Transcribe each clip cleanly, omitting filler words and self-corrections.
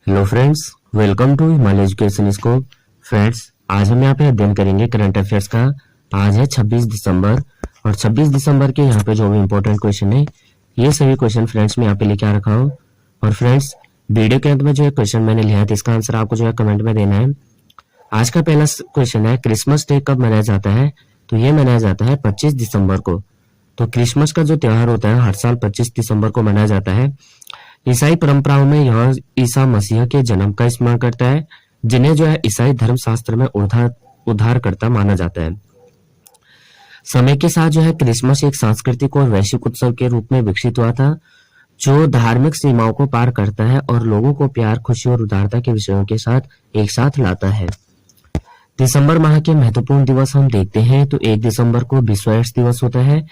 Hello friends, welcome to Himalaya education school. Friends, आज हम यहाँ पे अध्ययन करेंगे करंट अफेयर्स का। आज है 26 दिसंबर और 26 दिसंबर के यहाँ पे जो भी इंपॉर्टेंट क्वेश्चन है, ये सभी क्वेश्चन फ्रेंड्स मैं यहाँ पे लेके आ रखा हूँ। और फ्रेंड्स, वीडियो के अंत में जो है क्वेश्चन मैंने लिया है, तो इसका आंसर आपको जो है कमेंट में देना है। आज का पहला क्वेश्चन है, क्रिसमस डे कब मनाया जाता है? तो ये मनाया जाता है 25 दिसंबर को। तो क्रिसमस का जो त्योहार होता है हर साल 25 दिसंबर को मनाया जाता है। ईसाई परंपराओं में यह ईसा मसीह के जन्म का स्मरण करता है, जिन्हें जो है ईसाई धर्म शास्त्र में उद्धारकर्ता माना जाता है। समय के साथ जो है क्रिसमस एक सांस्कृतिक और वैश्विक उत्सव के रूप में विकसित हुआ था, जो धार्मिक सीमाओं को पार करता है और लोगों को प्यार, खुशी और उदारता के विषयों के साथ एक साथ लाता है। दिसंबर माह के महत्वपूर्ण दिवस हम देखते हैं तो 1 दिसंबर को विश्व एड्स दिवस होता है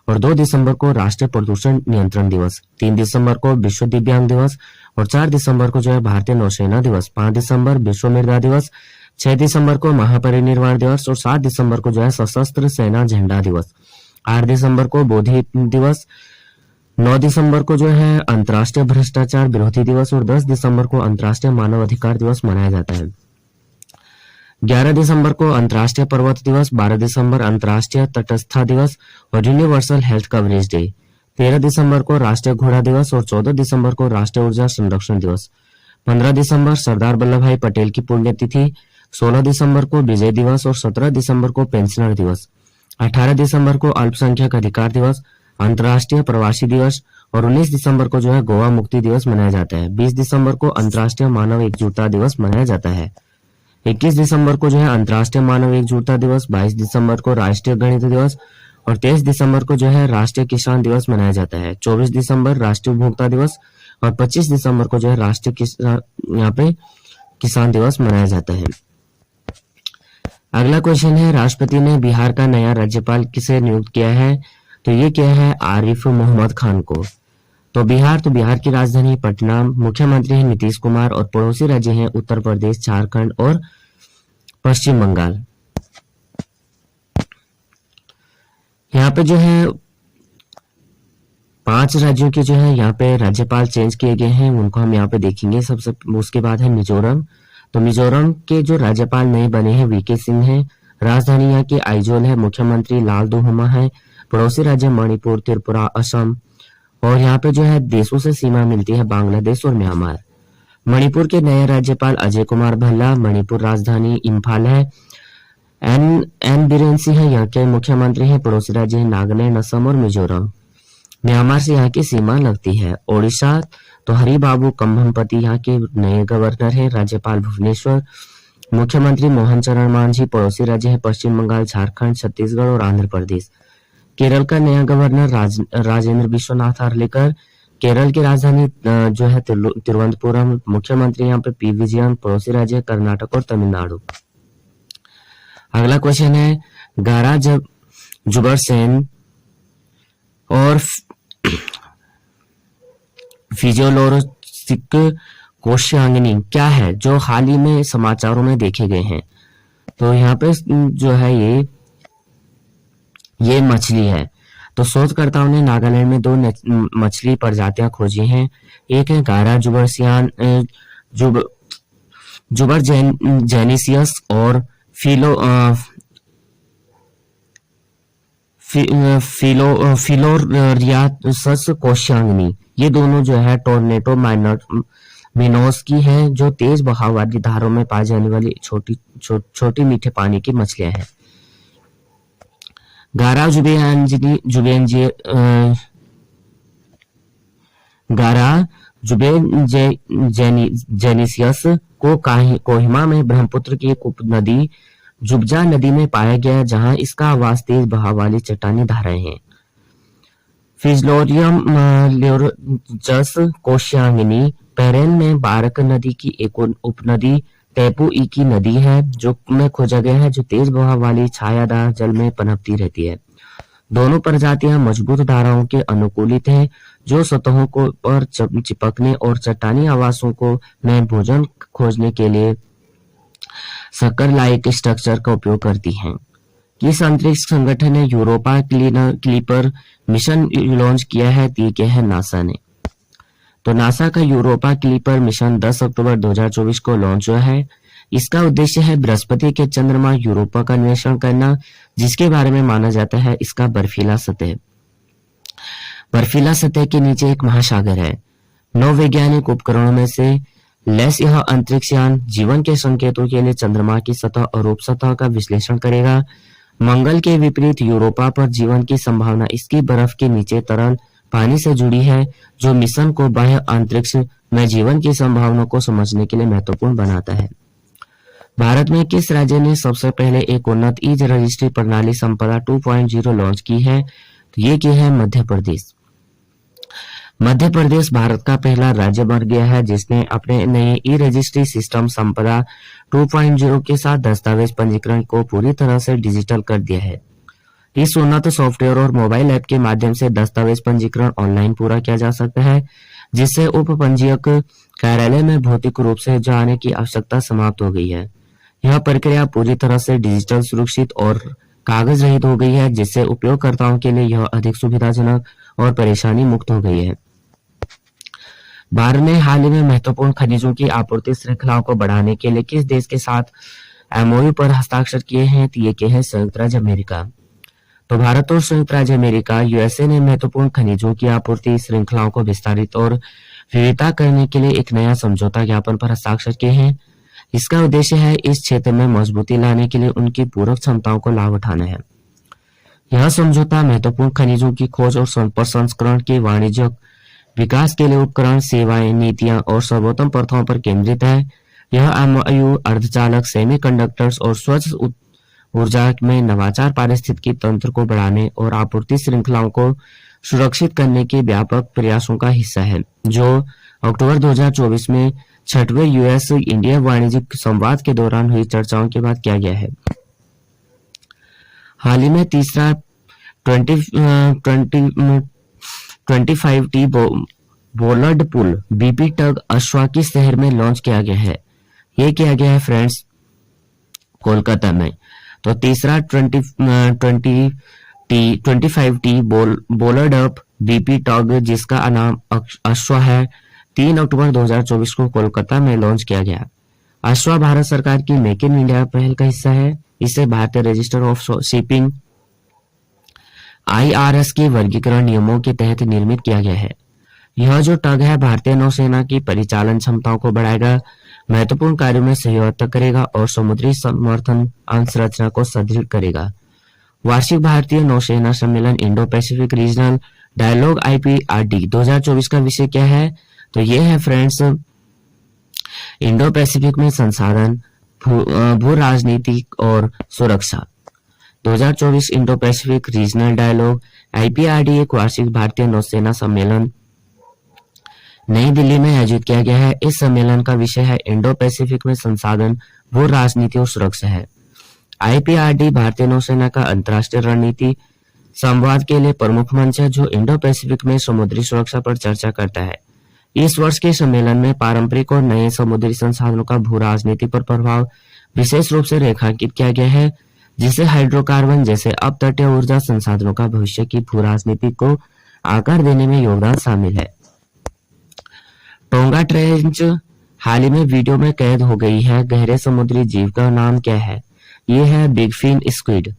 और 2 दिसंबर को राष्ट्रीय प्रदूषण नियंत्रण दिवस, 3 दिसंबर को विश्व दिव्यांग दिवस और 4 दिसंबर को जो है भारतीय नौसेना दिवस, 5 दिसंबर विश्व मृदा दिवस, 6 दिसंबर को महापरिनिर्वाण दिवस और 7 दिसंबर को जो है सशस्त्र सेना झंडा दिवस, 8 दिसंबर को बोधि दिवस, 9 दिसंबर को जो है अंतर्राष्ट्रीय भ्रष्टाचार विरोधी दिवस और 10 दिसंबर को अंतर्राष्ट्रीय मानव अधिकार दिवस मनाया जाता है। 11 दिसंबर को अंतर्राष्ट्रीय पर्वत दिवस, 12 दिसंबर अंतर्राष्ट्रीय तटस्थता दिवस और यूनिवर्सल हेल्थ कवरेज डे, 13 दिसंबर को राष्ट्रीय घोड़ा दिवस और 14 दिसंबर को राष्ट्रीय ऊर्जा संरक्षण दिवस, 15 दिसंबर सरदार वल्लभ भाई पटेल की पुण्यतिथि, 16 दिसंबर को विजय दिवस और 17 दिसंबर को पेंशनर दिवस, 18 दिसंबर को अल्पसंख्यक अधिकार दिवस, अंतर्राष्ट्रीय प्रवासी दिवस और 19 दिसंबर को जो है गोवा मुक्ति दिवस मनाया जाता है। 20 दिसंबर को अंतर्राष्ट्रीय मानव एकजुटता दिवस मनाया जाता है। 21 दिसंबर को जो है अंतर्राष्ट्रीय मानव एकजुटता दिवस, 22 दिसंबर को राष्ट्रीय गणित दिवस और 23 दिसंबर को जो है राष्ट्रीय किसान दिवस मनाया जाता है। 24 दिसंबर राष्ट्रीय उपभोक्ता दिवस और 25 दिसंबर को जो है राष्ट्रीय यहाँ पे किसान दिवस मनाया जाता है। अगला क्वेश्चन है, राष्ट्रपति ने बिहार का नया राज्यपाल किसे नियुक्त किया है? तो ये किया है आरिफ मोहम्मद खान को। तो बिहार की राजधानी पटना, मुख्यमंत्री है नीतीश कुमार और पड़ोसी राज्य हैं उत्तर प्रदेश, झारखंड और पश्चिम बंगाल। यहाँ पे जो है 5 राज्यों के जो है यहाँ पे राज्यपाल चेंज किए गए हैं, उनको हम यहाँ पे देखेंगे। सबसे उसके बाद है मिजोरम। तो मिजोरम के जो राज्यपाल नए बने हैं वीके सिंह हैं, राजधानी यहाँ की आइजोल है, मुख्यमंत्री लाल दुहुमा है, पड़ोसी राज्य मणिपुर, त्रिपुरा, असम और यहाँ पे जो है देशों से सीमा मिलती है बांग्लादेश और म्यांमार। मणिपुर के नए राज्यपाल अजय कुमार भल्ला, मणिपुर राजधानी इम्फाल है। एन बीरेन सिंह है यहाँ के मुख्यमंत्री हैं, पड़ोसी राज्य है नागालैंड, असम और मिजोरम। म्यांमार से यहाँ की सीमा लगती है। ओडिशा तो हरिबाबू कंभमपति यहाँ के नए गवर्नर हैं, राज्यपाल भुवनेश्वर, मुख्यमंत्री मोहन चरण मांझी, पड़ोसी राज्य है पश्चिम बंगाल, झारखंड, छत्तीसगढ़ और आंध्र प्रदेश। केरल का नया गवर्नर राजेंद्र विश्वनाथ आर्लेकर, केरल की राजधानी जो है तिरुवनंतपुरम, मुख्यमंत्री यहाँ पे पी विजयन, पड़ोसी राज्य कर्नाटक और तमिलनाडु। अगला क्वेश्चन है, गारा जुबरसेन और फिजियोलॉजिक कोशांगिनी क्या है जो हाल ही में समाचारों में देखे गए हैं? तो यहाँ पे जो है ये मछली है। तो शोधकर्ताओं ने नागालैंड में 2 मछली प्रजातियां खोजी हैं। एक है गारा जुबर जेनिसियस और फिलोरियासस कोशांगिनी। ये दोनों जो है टोर्नेटो मिनोस की हैं, जो तेज बहाव वाली धारों में पाई जाने वाली छोटी मीठे पानी की मछलियां हैं। गारा जुबेजेनिसियस को कोहिमा में ब्रह्मपुत्र की एक उपनदी जुबजा नदी में पाया गया, जहां इसका आवास तेज बहाव वाली चट्टानी धाराएं हैं। फिजलोरियम ल्यूरजस कोशांगिनी पेरेन में बारक नदी की एक उपनदी टेपू ई की नदी है, जो में खोजा गया है, जो तेज बहाव वाली छायादार जल में पनपती रहती है। दोनों प्रजातियां मजबूत धाराओं के अनुकूलित हैं, जो सतहों को पर चिपकने और चट्टानी आवासों को में भोजन खोजने के लिए सक्कर लाइक स्ट्रक्चर का उपयोग करती हैं। किस अंतरिक्ष संगठन ने यूरोपा क्लीपर मिशन लॉन्च किया है? ये क्या है नासा ने। तो नासा का यूरोपा क्लिपर मिशन 10 अक्टूबर 2024 को लॉन्च हुआ है। इसका उद्देश्य है बृहस्पति के चंद्रमा यूरोपा का अन्वेषण करना, जिसके बारे में माना जाता है इसका बर्फीला सतह के नीचे एक महासागर है। 9 वैज्ञानिक उपकरणों में से लेस यह अंतरिक्ष यान जीवन के संकेतों के लिए चंद्रमा की सतह और उपसतह का विश्लेषण करेगा। मंगल के विपरीत यूरोपा पर जीवन की संभावना इसकी बर्फ के नीचे तरल पानी से जुड़ी है, जो मिशन को बाह्य अंतरिक्ष में जीवन की संभावना को समझने के लिए महत्वपूर्ण बनाता है। भारत में किस राज्य ने सबसे पहले एक उन्नत ई रजिस्ट्री प्रणाली संपदा 2.0 लॉन्च की है? तो ये की है मध्य प्रदेश। मध्य प्रदेश भारत का पहला राज्य बन गया है जिसने अपने नए ई रजिस्ट्री सिस्टम संपदा 2.0 के साथ दस्तावेज पंजीकरण को पूरी तरह से डिजिटल कर दिया है। इस उन्नत सॉफ्टवेयर और मोबाइल ऐप के माध्यम से दस्तावेज पंजीकरण ऑनलाइन पूरा किया जा सकता है, जिससे उप पंजीयक कार्यालय में भौतिक रूप से जाने की आवश्यकता समाप्त हो गई है। यह प्रक्रिया पूरी तरह से डिजिटल, सुरक्षित और कागज रहित हो गई है, जिससे उपयोगकर्ताओं के लिए यह अधिक सुविधाजनक और परेशानी मुक्त हो गई है। भारत ने हाल ही में महत्वपूर्ण खनिजों की आपूर्ति श्रृंखलाओं को बढ़ाने के लिए किस देश के साथ एमओयू पर हस्ताक्षर किए हैं? तो ये के हैं संयुक्त राज्य अमेरिका। तो भारत और संयुक्त राज्य अमेरिका यूएसए ने महत्वपूर्ण खनिजों की आपूर्ति श्रृंखलाओं को विस्तारित और विविधता करने के लिए एक नया समझौता ज्ञापन पर हस्ताक्षर किए हैं। इसका उद्देश्य है इस क्षेत्र में मजबूती लाने के लिए उनकी पूरक क्षमताओं को लाभ उठाना है। यह समझौता महत्वपूर्ण खनिजों की खोज और प्रसंस्करण के वाणिज्यिक विकास के लिए उपकरण, सेवाएं, नीतियां और सर्वोत्तम प्रथाओं पर केंद्रित है। यह एमओयू अर्धचालक, सेमीकंडक्टर्स और स्वच्छ ऊर्जा में नवाचार, पारिस्थितिकी तंत्र को बढ़ाने और आपूर्ति श्रृंखलाओं को सुरक्षित करने के व्यापक प्रयासों का हिस्सा है, जो अक्टूबर 2024 में 6वें यूएस इंडिया वाणिज्यिक संवाद के दौरान हुई चर्चाओं के बाद किया गया है। हाल ही में तीसरा 25T बोलर्ड पुल बीपी टग अश्वा की शहर में लॉन्च किया गया है। ये किया गया है फ्रेंड्स कोलकाता में। तो तीसरा 25T बोलर्ड अप बीपी टग, जिसका नाम अश्वा है, 3 अक्टूबर 2024 को कोलकाता में लॉन्च किया गया। अश्वा भारत सरकार की मेक इन इंडिया पहल का हिस्सा है। इसे भारतीय रजिस्टर ऑफ शिपिंग IRS के वर्गीकरण नियमों के तहत निर्मित किया गया है। यह जो टग है भारतीय नौसेना की परिचालन क्षमताओं को बढ़ाएगा, महत्वपूर्ण कार्यों में सहयोग करेगा और समुद्री समर्थन अवसंरचना को सुदृढ़ करेगा। वार्षिक भारतीय नौसेना सम्मेलन Indo Pacific regional dialogue IPRD 2024 का विषय क्या है? तो ये है फ्रेंड्स इंडो पैसिफिक में संसाधन, भू राजनीतिक और सुरक्षा। 2024 Indo Pacific regional dialogue IPRD एक वार्षिक भारतीय नौसेना सम्मेलन नई दिल्ली में आयोजित किया गया है। इस सम्मेलन का विषय है इंडो पैसिफिक में संसाधन, भू राजनीति और सुरक्षा है। IPRD भारतीय नौसेना का अंतर्राष्ट्रीय रणनीति संवाद के लिए प्रमुख मंच है, जो इंडो पैसिफिक में समुद्री सुरक्षा पर चर्चा करता है। इस वर्ष के सम्मेलन में पारंपरिक और नए समुद्री संसाधनों का भू राजनीति पर प्रभाव विशेष रूप से रेखांकित किया गया है, जिससे हाइड्रोकार्बन जैसे अपतटीय ऊर्जा संसाधनों का भविष्य की भू राजनीति को आकार देने में योगदान शामिल है। टोंगा ट्रेंच हाल ही में वीडियो में कैद हो गई है। गहरे समुद्री जीव का नाम क्या है? ये है बिग फिन स्क्विड।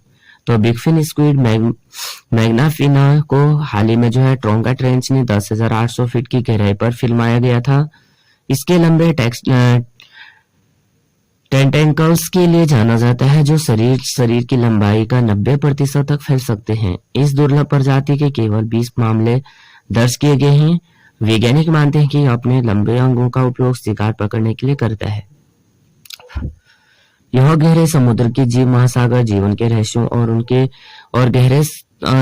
तो बिग फिन स्क्विड मैग्नाफिना को हाल ही में जो है टोंगा ट्रेंच ने 10,800 फीट की गहराई पर फिल्माया गया था। इसके लंबे टेंटेकल्स के लिए जाना जाता है, जो शरीर की लंबाई का 90% तक फैल सकते हैं। इस दुर्लभ प्रजाति के केवल 20 मामले दर्ज किए गए हैं। वैज्ञानिक मानते हैं कि अपने लंबे अंगों का उपयोग शिकार पकड़ने के लिए करता है। यह गहरे समुद्र के जीव महासागर जीवन के रहस्यों और गहरे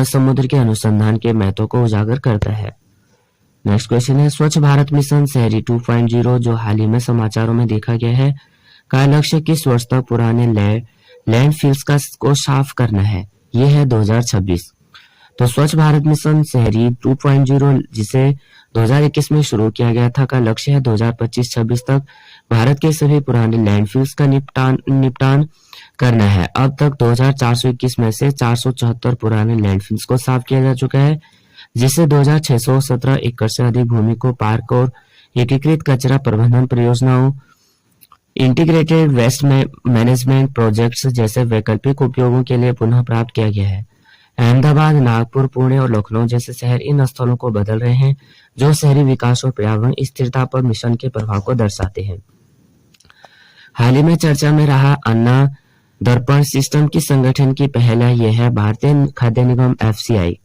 समुद्र के अनुसंधान के महत्व को उजागर करता है। नेक्स्ट क्वेश्चन है स्वच्छ भारत मिशन शहरी 2.0 जो हाल ही में समाचारों में देखा गया है, का लक्ष्य किस वर्ष तक पुराने लैंडफिल्स को साफ करना है? यह है 2026। तो स्वच्छ भारत मिशन शहरी 2.0 जिसे 2021 में शुरू किया गया था, का लक्ष्य है 2025-26 तक भारत के सभी पुराने लैंडफिल्स का निपटान करना है। अब तक 2421 में से 474 पुराने लैंडफिल्स को साफ किया जा चुका है। जिससे 2617 एकड़ से अधिक भूमि को पार्क और एकीकृत कचरा प्रबंधन परियोजनाओं, इंटीग्रेटेड वेस्ट मैनेजमेंट प्रोजेक्ट्स जैसे वैकल्पिक उपयोगों के लिए पुनः प्राप्त किया गया है। अहमदाबाद, नागपुर, पुणे और लखनऊ जैसे शहर इन स्थलों को बदल रहे हैं, जो शहरी विकास और पर्यावरण स्थिरता पर मिशन के प्रभाव को दर्शाते हैं। हाल ही में चर्चा में रहा अन्ना दर्पण सिस्टम की संगठन की पहल है, यह है भारतीय खाद्य निगम FCI।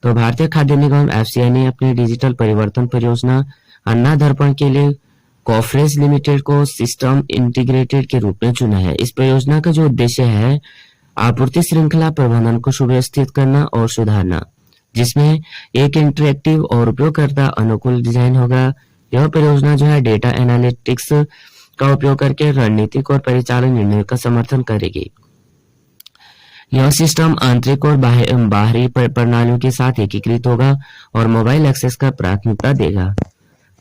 तो भारतीय खाद्य निगम FCI ने अपनी डिजिटल परिवर्तन परियोजना अन्ना दर्पण के लिए कॉफरेज लिमिटेड को सिस्टम इंटीग्रेटेड के रूप में चुना है। इस परियोजना का जो उद्देश्य है आपूर्ति श्रृंखला प्रबंधन को सुव्यवस्थित करना और सुधारना, जिसमें एक इंटरेक्टिव और उपयोगकर्ता अनुकूल डिजाइन होगा। यह परियोजना जो है डेटा एनालिटिक्स का उपयोग करके रणनीतिक और परिचालन निर्णय का समर्थन करेगी। यह सिस्टम आंतरिक और बाहरी प्रणालियों के साथ एकीकृत होगा और मोबाइल एक्सेस का प्राथमिकता देगा।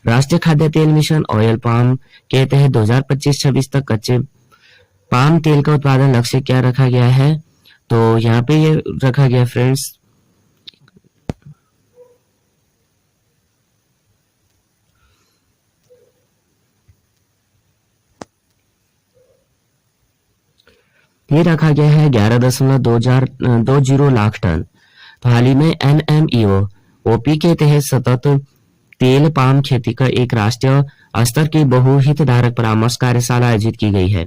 राष्ट्रीय खाद्य तेल मिशन ऑयल पाम के तहत 2025-26 तक कच्चे पाम तेल का उत्पादन लक्ष्य क्या रखा गया है? तो यहाँ पे ये रखा गया फ्रेंड्स, ये रखा गया है 11.20 लाख टन। तो हाल ही में NMEO OP के तहत सतत तेल पाम खेती का एक राष्ट्रीय स्तर की बहुहितधारक परामर्श कार्यशाला आयोजित की गई है।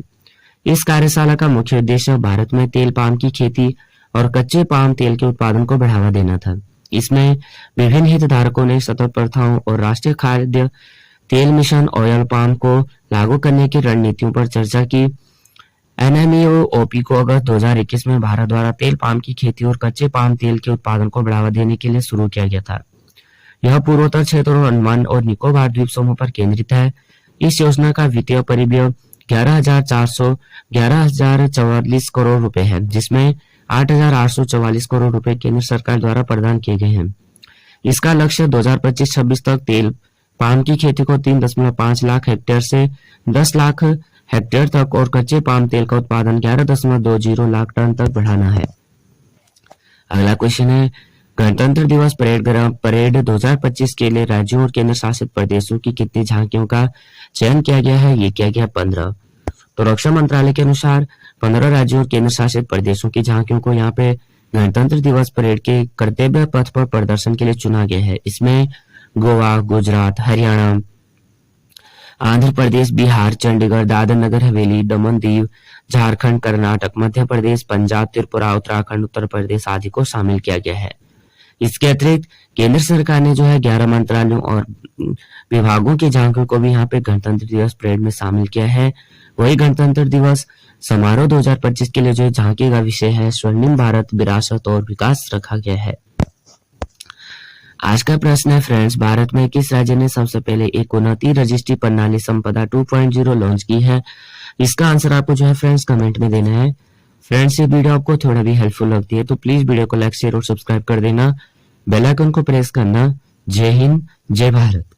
इस कार्यशाला का मुख्य उद्देश्य भारत में तेल पाम की खेती और कच्चे पाम तेल के उत्पादन को बढ़ावा देना था। इसमें विभिन्न हितधारकों ने सतत प्रथाओं और राष्ट्रीय खाद्य तेल मिशन ऑयल पाम को लागू करने की रणनीतियों पर चर्चा की। NMEO OP को अगस्त 2021 में भारत द्वारा तेल पाम की खेती और कच्चे पाम तेल के उत्पादन को बढ़ावा देने के लिए शुरू किया गया था। यह पूर्वोत्तर क्षेत्र और अंडमान और निकोबार द्वीप समूह पर केंद्रित है। इस योजना का वित्तीय परिव्यय 11,044 करोड़ रुपए है, जिसमें 8,844 करोड़ रुपए केंद्र सरकार द्वारा प्रदान किए गए हैं। इसका लक्ष्य 2025-26 तक तेल पाम की खेती को 3.5 लाख हेक्टेयर से 10 लाख हेक्टेयर तक और कच्चे पाम तेल का उत्पादन 11.20 लाख टन तक बढ़ाना है। अगला क्वेश्चन है, गणतंत्र दिवस परेड 2025 के लिए राज्यों और केंद्र शासित प्रदेशों की कितनी झांकियों का चयन किया गया है? ये किया गया 15। तो रक्षा मंत्रालय के अनुसार 15 राज्यों और केंद्र शासित प्रदेशों की झांकियों को यहाँ पे गणतंत्र दिवस परेड के कर्तव्य पथ पर प्रदर्शन के लिए चुना गया है। इसमें गोवा, गुजरात, हरियाणा, आंध्र प्रदेश, बिहार, चंडीगढ़, दादर नगर हवेली, दमन दीव, झारखंड, कर्नाटक, मध्य प्रदेश, पंजाब, त्रिपुरा, उत्तराखंड, उत्तर प्रदेश आदि को शामिल किया गया है। इसके अतिरिक्त केंद्र सरकार ने जो है 11 मंत्रालयों और विभागों की झांकियों को भी यहाँ पे गणतंत्र दिवस परेड में शामिल किया है। वही गणतंत्र दिवस समारोह 2025 के लिए जो झांकी का विषय है स्वर्णिम भारत, विरासत और विकास रखा गया है। आज का प्रश्न है फ्रेंड्स, भारत में किस राज्य ने सबसे पहले एक उन्नति रजिस्ट्री प्रणाली संपदा 2.0 लॉन्च की है? इसका आंसर आपको जो है फ्रेंड्स कमेंट में देना है। फ्रेंड्स, ये वीडियो आपको थोड़ा भी हेल्पफुल लगती है तो प्लीज वीडियो को लाइक, शेयर और सब्सक्राइब कर देना। बेल आइकन को प्रेस करना। जय हिंद, जय भारत।